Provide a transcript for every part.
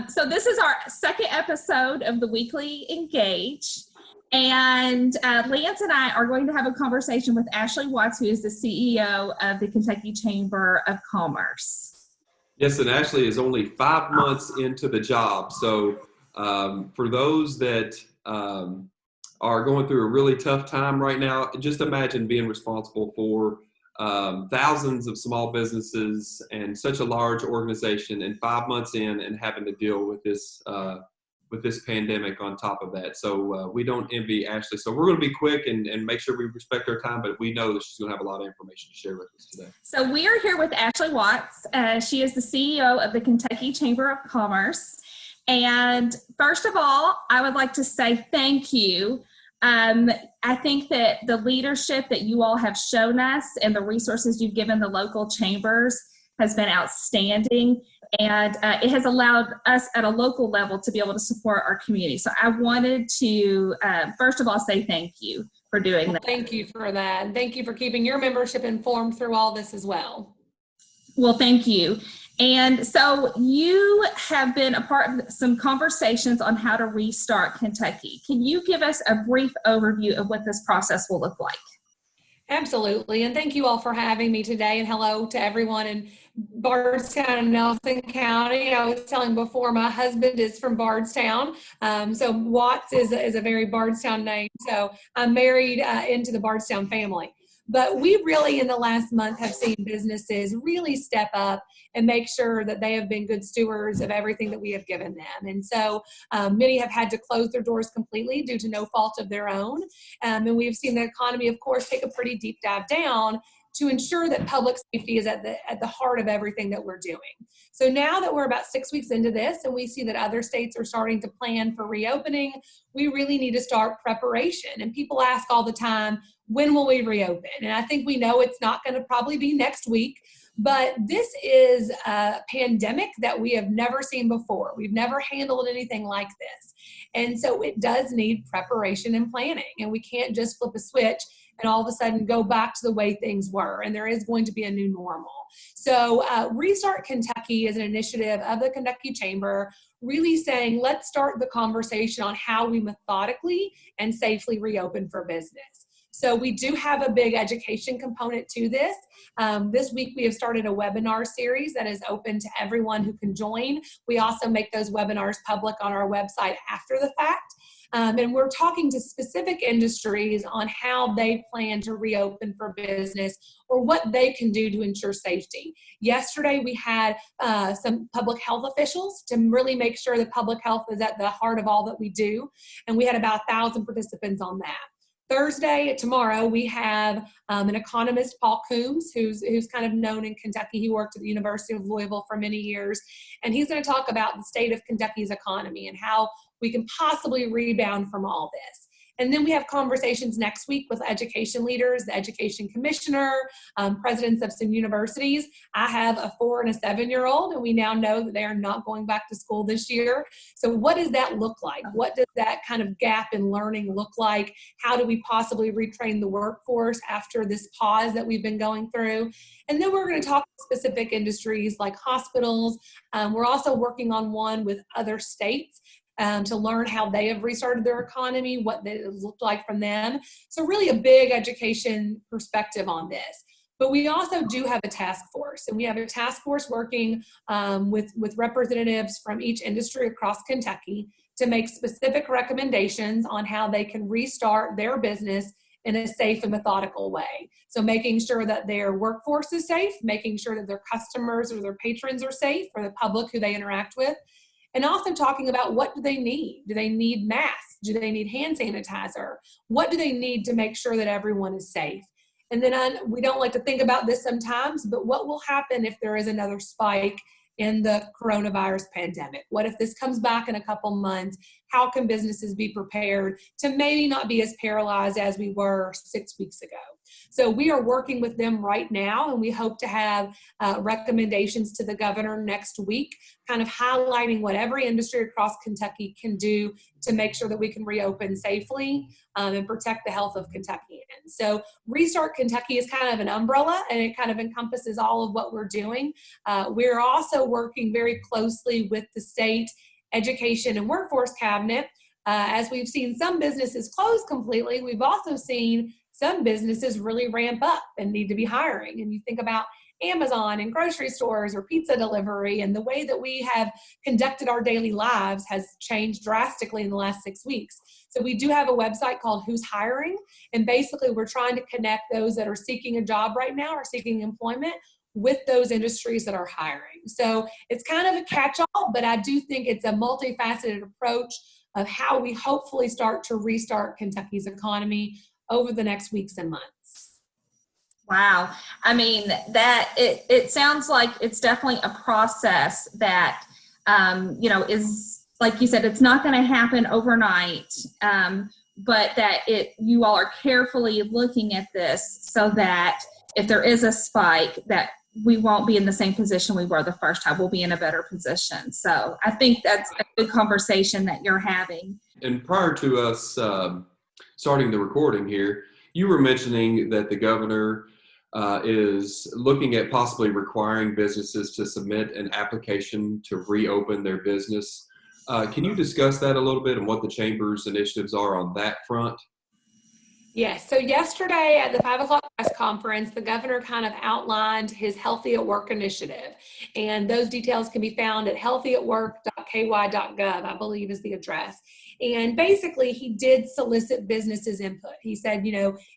So this is our second episode of the weekly Engage. And Lance and I are going to have a conversation with Ashli Watts, who is the CEO of the Kentucky Chamber of Commerce. Yes, and Ashli is only 5 months into the job. So for those that are going through a really tough time right now, just imagine being responsible for thousands of small businesses and such a large organization, and 5 months in and having to deal with this pandemic on top of that. So we don't envy Ashli. So we're going to be quick and make sure we respect our time, but we know that she's going to have a lot of information to share with us today. So we are here with Ashli Watts. She is the CEO of the Kentucky Chamber of Commerce. And first of all, I would like to say thank you. I think that the leadership that you all have shown us and the resources you've given the local chambers has been outstanding, and it has allowed us at a local level to be able to support our community. So I wanted to, first of all, say thank you for doing that. Thank you for that. And thank you for keeping your membership informed through all this as well. Well, thank you. And so you have been a part of some conversations on how to restart Kentucky. Can you give us a brief overview of what this process will look like? Absolutely. And thank you all for having me today. And hello to everyone in Bardstown-Nelson County. I was telling before, my husband is from Bardstown. So Watts is a very Bardstown name. So I'm married into the Bardstown family. But we really, in the last month, have seen businesses really step up and make sure that they have been good stewards of everything that we have given them. And so many have had to close their doors completely due to no fault of their own. And we've seen the economy, of course, take a pretty deep dive down to ensure that public safety is at the heart of everything that we're doing. So now that we're about 6 weeks into this and we see that other states are starting to plan for reopening, we really need to start preparation. And people ask all the time, when will we reopen? And I think we know it's not going to probably be next week, but this is a pandemic that we have never seen before. We've never handled anything like this. And so it does need preparation and planning, and we can't just flip a switch and all of a sudden go back to the way things were. And there is going to be a new normal. So Restart Kentucky is an initiative of the Kentucky Chamber, really saying, let's start the conversation on how we methodically and safely reopen for business. So we do have a big education component to this. This week we have started a webinar series that is open to everyone who can join. We also make those webinars public on our website after the fact. And we're talking to specific industries on how they plan to reopen for business or what they can do to ensure safety. Yesterday, we had some public health officials to really make sure that public health is at the heart of all that we do. And we had about 1,000 participants on that. Thursday, tomorrow, we have an economist, Paul Coombs, who's kind of known in Kentucky. He worked at the University of Louisville for many years, and he's going to talk about the state of Kentucky's economy and how we can possibly rebound from all this. And then we have conversations next week with education leaders, the education commissioner, presidents of some universities. I have a 4- and 7-year-old, and we now know that they are not going back to school this year. So what does that look like? What does that kind of gap in learning look like? How do we possibly retrain the workforce after this pause that we've been going through? And then we're going to talk specific industries like hospitals. We're also working on one with other states to learn how they have restarted their economy, what it looked like from them. So really a big education perspective on this. But we also do have a task force, and we have a task force working with representatives from each industry across Kentucky to make specific recommendations on how they can restart their business in a safe and methodical way. So making sure that their workforce is safe, making sure that their customers or their patrons are safe, or the public who they interact with. And also talking about, what do they need? Do they need masks? Do they need hand sanitizer? What do they need to make sure that everyone is safe? And then we don't like to think about this sometimes, but what will happen if there is another spike in the coronavirus pandemic? What if this comes back in a couple months? How can businesses be prepared to maybe not be as paralyzed as we were 6 weeks ago? So we are working with them right now, and we hope to have recommendations to the governor next week, kind of highlighting what every industry across Kentucky can do to make sure that we can reopen safely and protect the health of Kentuckians. So Restart Kentucky is kind of an umbrella, and it kind of encompasses all of what we're doing. We're also working very closely with the state education and workforce cabinet. As we've seen some businesses close completely, we've also seen some businesses really ramp up and need to be hiring. And you think about Amazon and grocery stores or pizza delivery, and the way that we have conducted our daily lives has changed drastically in the last 6 weeks. So we do have a website called Who's Hiring, and basically we're trying to connect those that are seeking a job right now or seeking employment with those industries that are hiring. So it's kind of a catch-all, but I do think it's a multifaceted approach of how we hopefully start to restart Kentucky's economy over the next weeks and months. Wow. I mean, that it sounds like it's definitely a process that, is, like you said, it's not going to happen overnight, but that you all are carefully looking at this so that if there is a spike, that we won't be in the same position we were the first time. We'll be in a better position. So I think that's a good conversation that you're having. And prior to us starting the recording here, you were mentioning that the governor is looking at possibly requiring businesses to submit an application to reopen their business. Can you discuss that a little bit and what the Chamber's initiatives are on that front? Yes. So yesterday at the 5 o'clock press conference, the governor kind of outlined his Healthy at Work initiative. And those details can be found at healthyatwork.ky.gov, I believe is the address. And basically, he did solicit businesses' input. He said,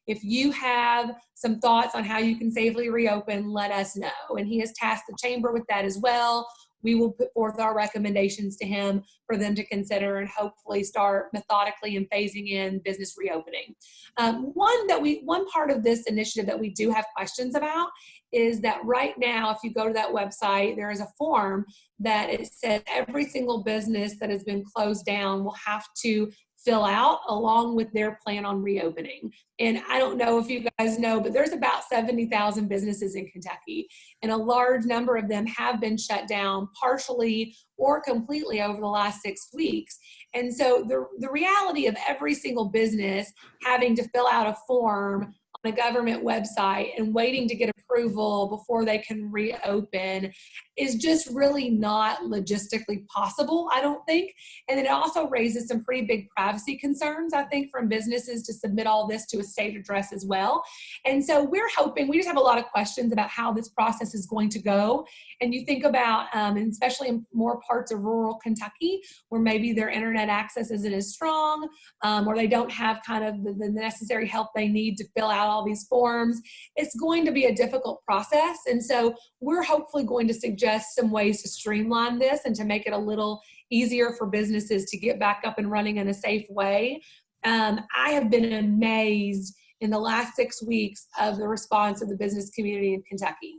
if you have some thoughts on how you can safely reopen, let us know. And he has tasked the chamber with that as well. We will put forth our recommendations to him for them to consider and hopefully start methodically and phasing in business reopening. One part of this initiative that we do have questions about is that right now, if you go to that website, there is a form that it says every single business that has been closed down will have to fill out along with their plan on reopening. And I don't know if you guys know, but there's about 70,000 businesses in Kentucky, and a large number of them have been shut down partially or completely over the last 6 weeks. And so the reality of every single business having to fill out a form on a government website and waiting to get approval before they can reopen is just really not logistically possible, I don't think. And it also raises some pretty big privacy concerns, I think, from businesses to submit all this to a state address as well. And so we're hoping, we just have a lot of questions about how this process is going to go. And you think about, and especially in more parts of rural Kentucky, where maybe their internet access isn't as strong, or they don't have kind of the necessary help they need to fill out all these forms, it's going to be a difficult process. And so we're hopefully going to suggest some ways to streamline this and to make it a little easier for businesses to get back up and running in a safe way. I have been amazed in the last 6 weeks of the response of the business community in Kentucky.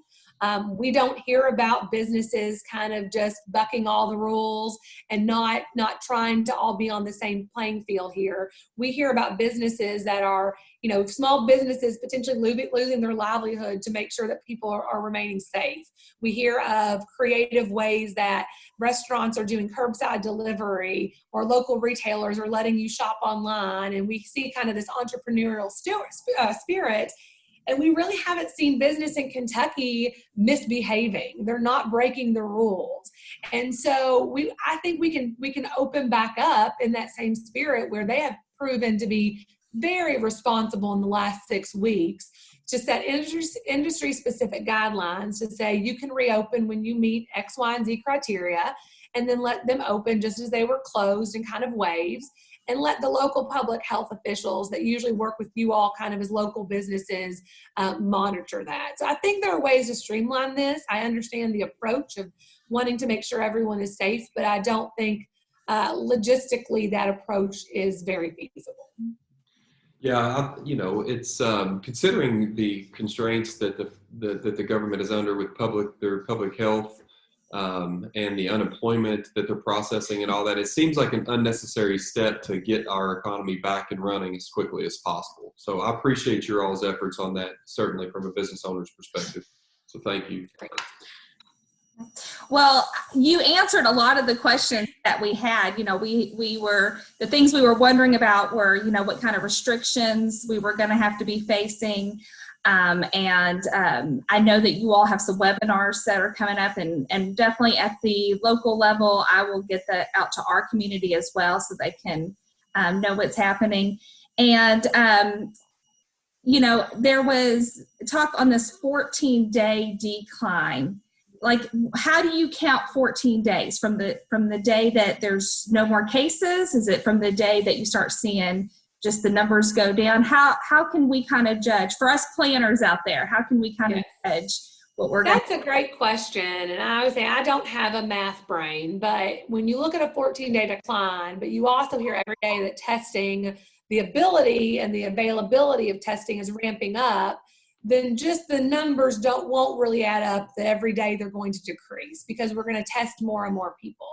We don't hear about businesses kind of just bucking all the rules and not trying to all be on the same playing field here. We hear about businesses that are, small businesses potentially losing their livelihood to make sure that people are remaining safe. We hear of creative ways that restaurants are doing curbside delivery, or local retailers are letting you shop online. And we see kind of this entrepreneurial spirit. And we really haven't seen business in Kentucky misbehaving. They're not breaking the rules. And so I think we can open back up in that same spirit where they have proven to be very responsible in the last 6 weeks to set industry-specific guidelines to say you can reopen when you meet X, Y, and Z criteria, and then let them open just as they were closed in kind of waves. And let the local public health officials that usually work with you all kind of as local businesses monitor that. So I think there are ways to streamline this. I understand the approach of wanting to make sure everyone is safe, but I don't think logistically that approach is very feasible. Yeah, it's considering the constraints that the government is under with their public health and the unemployment that they're processing and all that, it seems like an unnecessary step to get our economy back and running as quickly as possible. So I appreciate your all's efforts on that, certainly from a business owner's perspective. So thank you. Well, you answered a lot of the questions that we had. You know, the things we were wondering about were, you know, what kind of restrictions we were going to have to be facing. I know that you all have some webinars that are coming up, and definitely at the local level, I will get that out to our community as well so they can know what's happening. And, you know, there was talk on this 14-day decline. Like, how do you count 14 days? From the day that there's no more cases? Is it from the day that you start seeing just the numbers go down? How can we kind of judge, for us planners out there, how can we kind of judge what we're going to? That's a great question. And I would say I don't have a math brain, but when you look at a 14-day decline, but you also hear every day that testing, the ability and the availability of testing is ramping up, then just the numbers won't really add up that every day they're going to decrease, because we're going to test more and more people.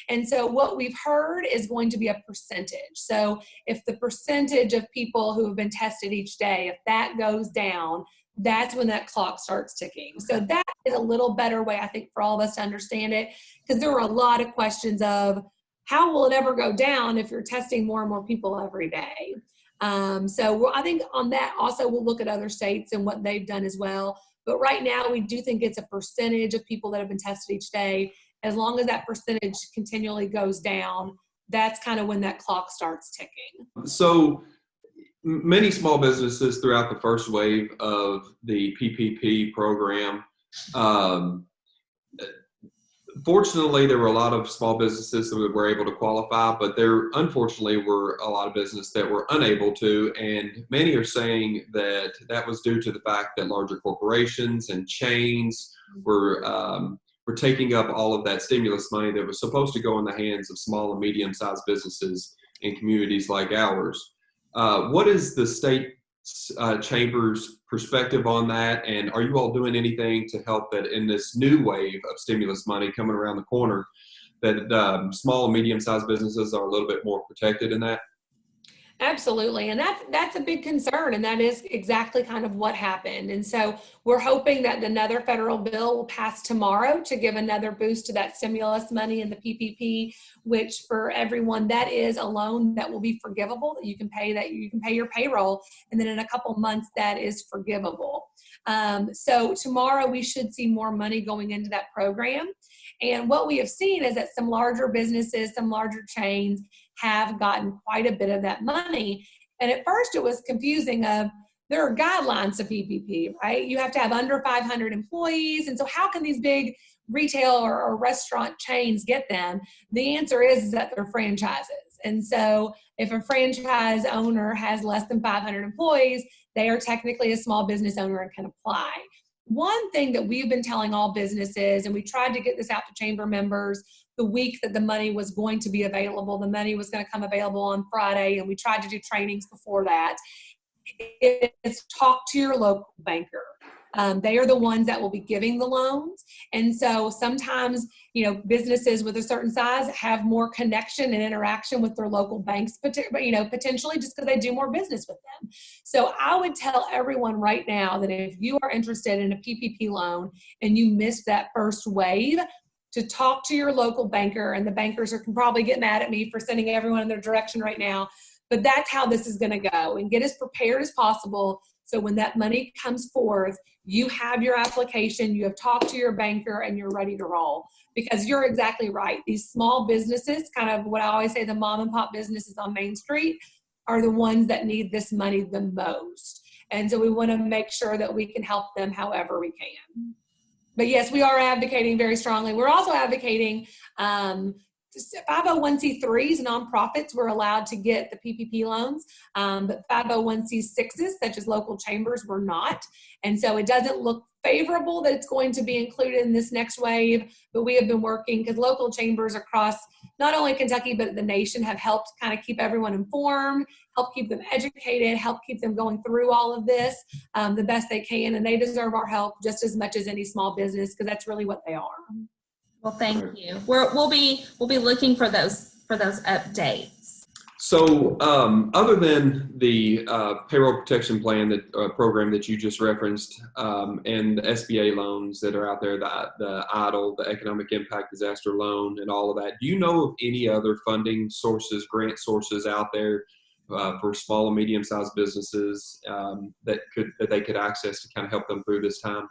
And so what we've heard is going to be a percentage. So if the percentage of people who have been tested each day, if that goes down, that's when that clock starts ticking. So that is a little better way, I think, for all of us to understand it, because there were a lot of questions of how will it ever go down if you're testing more and more people every day? So I think on that also we'll look at other states and what they've done as well. But right now we do think it's a percentage of people that have been tested each day. As long as that percentage continually goes down, that's kind of when that clock starts ticking. So many small businesses throughout the first wave of the PPP program, fortunately, there were a lot of small businesses that were able to qualify, but there unfortunately were a lot of businesses that were unable to, and many are saying that that was due to the fact that larger corporations and chains were taking up all of that stimulus money that was supposed to go in the hands of small and medium-sized businesses in communities like ours. What is the state chamber's perspective on that, and are you all doing anything to help that in this new wave of stimulus money coming around the corner, that small and medium-sized businesses are a little bit more protected in that? Absolutely. And that's a big concern. And that is exactly kind of what happened. And so we're hoping that another federal bill will pass tomorrow to give another boost to that stimulus money and the PPP, which for everyone, that is a loan that will be forgivable, that you can pay your payroll. And then in a couple months, that is forgivable. So tomorrow we should see more money going into that program. And what we have seen is that some larger businesses, some larger chains have gotten quite a bit of that money. And at first it was confusing. There are guidelines to PPP, right? You have to have under 500 employees. And so how can these big retail or restaurant chains get them? The answer is that they're franchises. And so if a franchise owner has less than 500 employees, they are technically a small business owner and can apply. One thing that we've been telling all businesses, and we tried to get this out to chamber members the week that the money was going to be available, the money was going to come available on Friday, and we tried to do trainings before that, is talk to your local banker. They are the ones that will be giving the loans. And so sometimes, businesses with a certain size have more connection and interaction with their local banks, potentially just because they do more business with them. So I would tell everyone right now that if you are interested in a PPP loan and you missed that first wave, to talk to your local banker, and the bankers can probably get mad at me for sending everyone in their direction right now, but that's how this is going to go, and get as prepared as possible. So when that money comes forth, you have your application, you have talked to your banker, and you're ready to roll. Because you're exactly right. These small businesses, kind of what I always say, the mom and pop businesses on Main Street, are the ones that need this money the most. And so we want to make sure that we can help them however we can. But yes, we are advocating very strongly. We're also advocating 501c3s, nonprofits, were allowed to get the PPP loans, but 501c6s, such as local chambers, were not. And so it doesn't look favorable that it's going to be included in this next wave, but we have been working, because local chambers across not only Kentucky, but the nation have helped kind of keep everyone informed, help keep them educated, help keep them going through all of this the best they can. And they deserve our help just as much as any small business, because that's really what they are. Well, thank you. We'll be looking for those updates. So, other than the payroll protection plan program that you just referenced, and the SBA loans that are out there, the EIDL, the Economic Impact Disaster Loan, and all of that, do you know of any other funding sources, grant sources out there for small and medium-sized businesses that they could access to kind of help them through this time?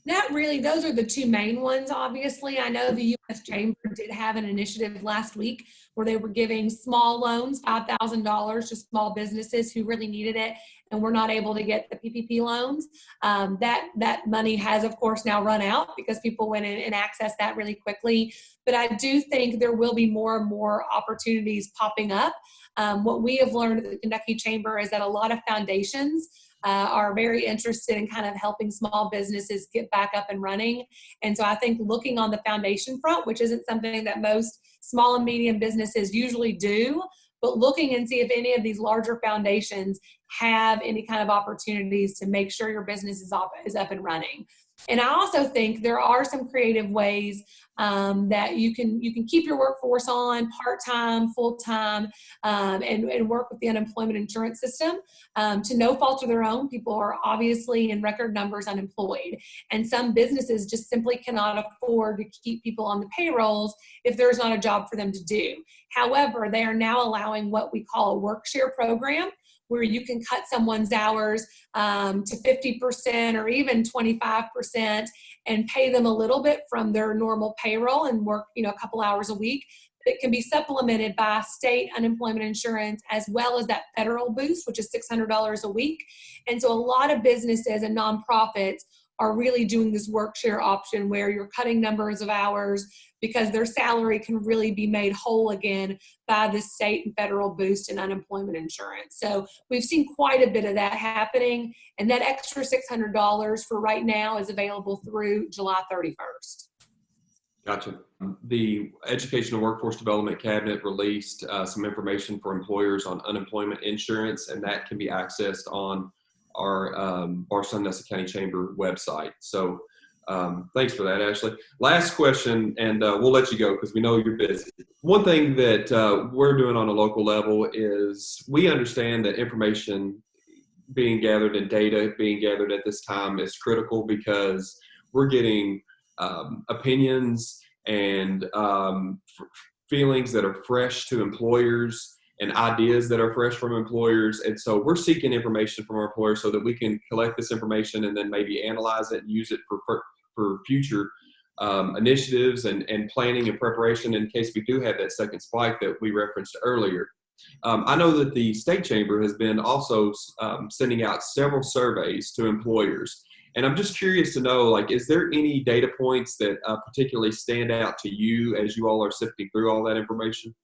Not really. Those are the two main ones, obviously. I know the U.S. Chamber did have an initiative last week where they were giving small loans, $5,000 to small businesses who really needed it and were not able to get the PPP loans. That money has, of course, now run out because people went in and accessed that really quickly. But I do think there will be more and more opportunities popping up. What we have learned at the Kentucky Chamber is that a lot of foundations are very interested in kind of helping small businesses get back up and running. And so I think looking on the foundation front, which isn't something that most small and medium businesses usually do, but looking and see if any of these larger foundations have any kind of opportunities to make sure your business is up and running. And I also think there are some creative ways that you can keep your workforce on part-time, full-time, and work with the unemployment insurance system. To no fault of their own, people are obviously in record numbers unemployed. And some businesses just simply cannot afford to keep people on the payrolls if there's not a job for them to do. However, they are now allowing what we call a work share program, where you can cut someone's hours to 50% or even 25% and pay them a little bit from their normal payroll and work, a couple hours a week. It can be supplemented by state unemployment insurance as well as that federal boost, which is $600 a week. And so a lot of businesses and nonprofits are really doing this work share option where you're cutting numbers of hours because their salary can really be made whole again by the state and federal boost in unemployment insurance. So we've seen quite a bit of that happening, and that extra $600 for right now is available through July 31st. Gotcha. The Education and Workforce Development Cabinet released some information for employers on unemployment insurance, and that can be accessed on our Bardstown-Nelson County Chamber website. So thanks for that, Ashley. Last question, and we'll let you go because we know you're busy. One thing that we're doing on a local level is we understand that information being gathered and data being gathered at this time is critical because we're getting opinions and feelings that are fresh to employers and ideas that are fresh from employers. And so we're seeking information from our employers so that we can collect this information and then maybe analyze it and use it for future initiatives and planning and preparation in case we do have that second spike that we referenced earlier. I know that the State Chamber has been also sending out several surveys to employers. And I'm just curious to know, is there any data points that particularly stand out to you as you all are sifting through all that information?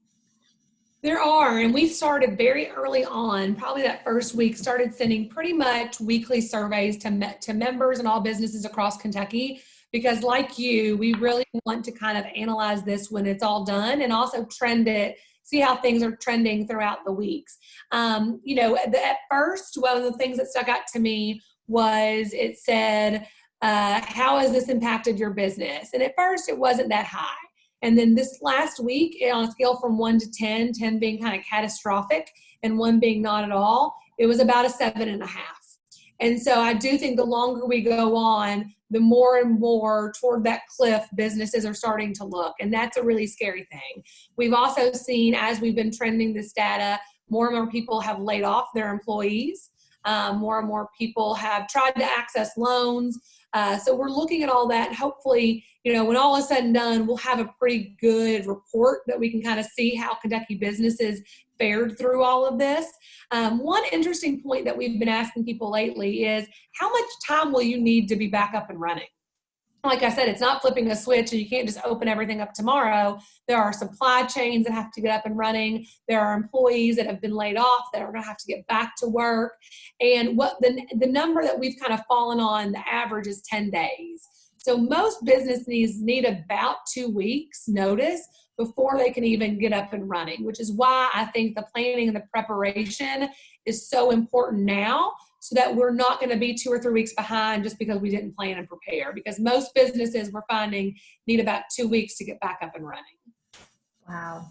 There are, and we started very early on, probably that first week, started sending pretty much weekly surveys to members and all businesses across Kentucky, because like you, we really want to kind of analyze this when it's all done and also trend it, see how things are trending throughout the weeks. At first, one of the things that stuck out to me was it said, how has this impacted your business? And at first it wasn't that high. And then this last week, on a scale from 1 to 10, 10 being kind of catastrophic and 1 being not at all, it was about a 7.5. And so I do think the longer we go on, the more and more toward that cliff businesses are starting to look. And that's a really scary thing. We've also seen, as we've been trending this data, more and more people have laid off their employees. More and more people have tried to access loans. So we're looking at all that, and hopefully, when all is said and done, we'll have a pretty good report that we can kind of see how Kentucky businesses fared through all of this. One interesting point that we've been asking people lately is, how much time will you need to be back up and running? Like I said, it's not flipping a switch and you can't just open everything up tomorrow. There are supply chains that have to get up and running. There are employees that have been laid off that are going to have to get back to work. And what the number that we've kind of fallen on, the average is 10 days. So most businesses need about 2 weeks notice before they can even get up and running, which is why I think the planning and the preparation is so important now, so that we're not going to be 2 or 3 weeks behind just because we didn't plan and prepare, because most businesses we're finding need about 2 weeks to get back up and running. Wow.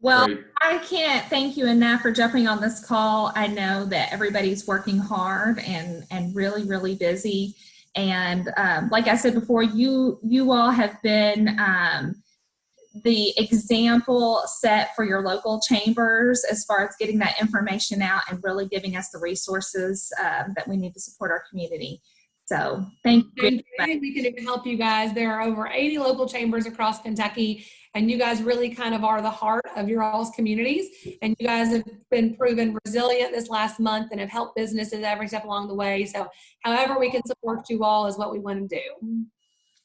Well, Great. I can't thank you enough for jumping on this call. I know that everybody's working hard and really, really busy. And like I said before, you all have been the example set for your local chambers as far as getting that information out and really giving us the resources that we need to support our community. So thank you. We can help you guys. There are over 80 local chambers across Kentucky, and you guys really kind of are the heart of your all's communities. And you guys have been proven resilient this last month and have helped businesses every step along the way. So however we can support you all is what we want to do.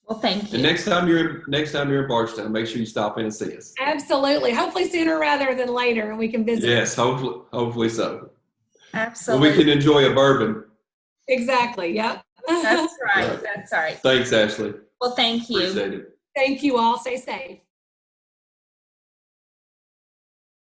Well, thank you. And next time you're in Bardstown, make sure you stop in and see us. Absolutely. Hopefully sooner rather than later, and we can visit. Yes, hopefully so. Absolutely. Well, we can enjoy a bourbon. Exactly. Yep. That's right. That's right. Thanks, Ashley. Well, thank you. Appreciate it. Thank you all. Stay safe.